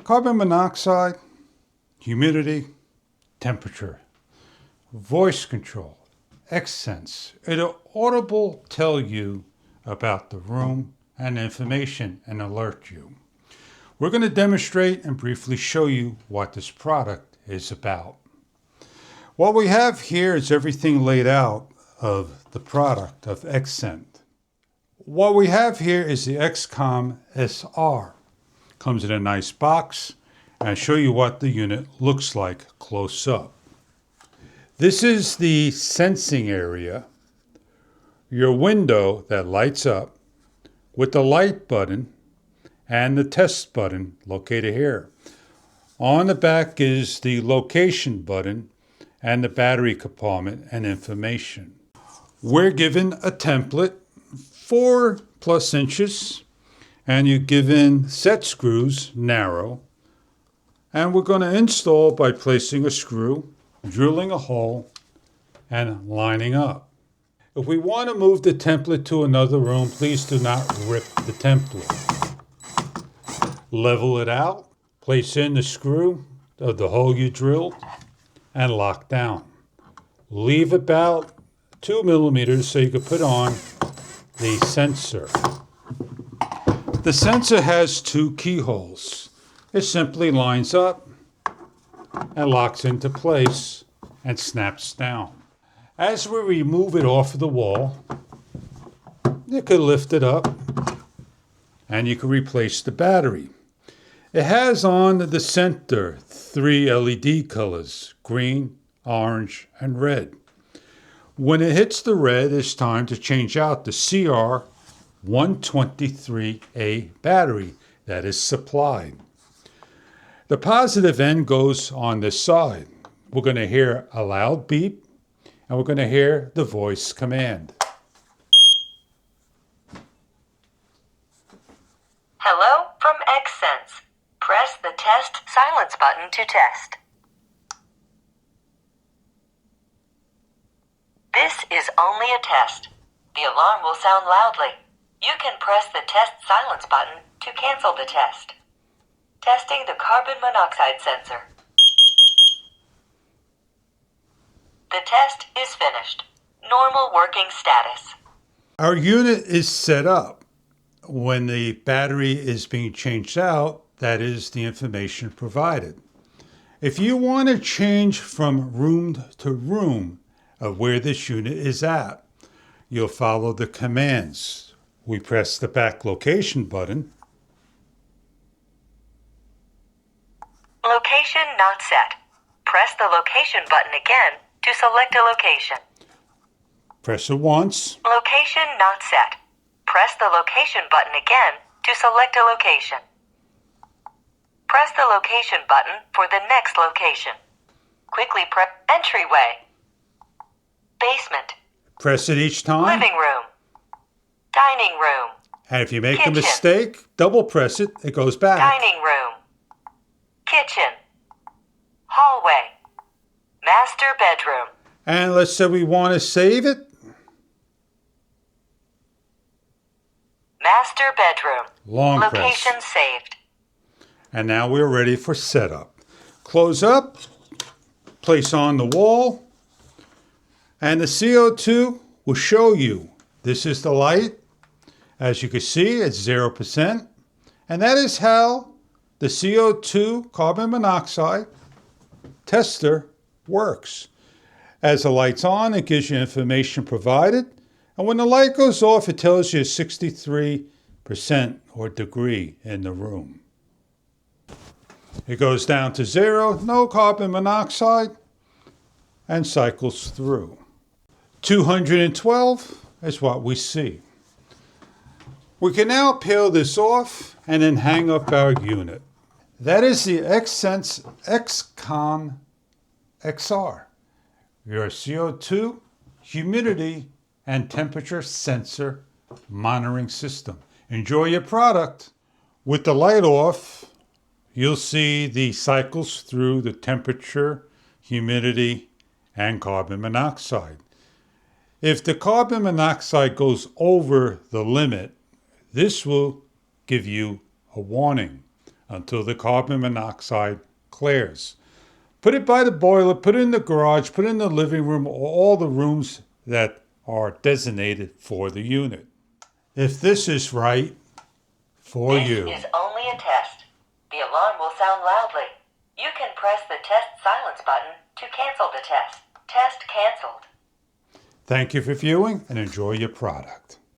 Carbon monoxide, humidity, temperature, voice control, Xsense. It'll audible tell you about the room and information and alert you. We're going to demonstrate and briefly show you what this product is about. What we have here is everything laid out of the product of Xsense. What we have here is the XCOM SR. Comes in a nice box, and I'll show you what the unit looks like close up. This is the sensing area, your window that lights up with the light button and the test button located here. On the back is the location button and the battery compartment and information. We're given a template, 4+ inches, and you're given set screws, narrow, and we're going to install by placing a screw, drilling a hole, and lining up. If we want to move the template to another room, please do not rip the template. Level it out, place in the screw of the hole you drilled, and lock down. Leave about 2 millimeters so you can put on the sensor. The sensor has 2 keyholes. It simply lines up and locks into place and snaps down. As we remove it off of the wall, you can lift it up and you can replace the battery. It has on the center 3 LED colors, green, orange, and red. When it hits the red, it's time to change out the CR123A battery that is supplied. The positive end goes on this side. We're going to hear a loud beep, and we're going to hear the voice command. Hello from Xsense. Press the test silence button to test. This is only a test. The alarm will sound loudly. You can press the test silence button to cancel the test. Testing the carbon monoxide sensor. The test is finished. Normal working status. Our unit is set up. When the battery is being changed out, that is the information provided. If you want to change from room to room of where this unit is at, you'll follow the commands. We press the back location button. Location not set. Press the location button again to select a location. Press it once. Location not set. Press the location button again to select a location. Press the location button for the next location. Quickly press entryway. Basement. Press it each time. Living room. Dining room. And if you make Kitchen. a mistake, double press it, it goes back. Dining room. Kitchen. Hallway. Master bedroom. And let's say we want to save it. Master bedroom. Long Location press. saved. And now we're ready for setup. Close up, place on the wall, and the CO2 will show you. This is the light. As you can see, it's 0%. And that is how the CO2 carbon monoxide tester works. As the light's on, it gives you information provided. And when the light goes off, it tells you 63% or degree in the room. It goes down to 0, no carbon monoxide, and cycles through. 212 is what we see. We can now peel this off and then hang up our unit. That is the Xsense XCOM XR, your CO2, humidity, and temperature sensor monitoring system. Enjoy your product. With the light off, you'll see the cycles through the temperature, humidity, and carbon monoxide. If the carbon monoxide goes over the limit, this will give you a warning. until the carbon monoxide clears. Put it by the boiler, put it in the garage, put it in the living room, or all the rooms that are designated for the unit. If this is right for you. This is only a test. The alarm will sound loudly. You can press the test silence button to cancel the test. Test canceled. Thank you for viewing and enjoy your product.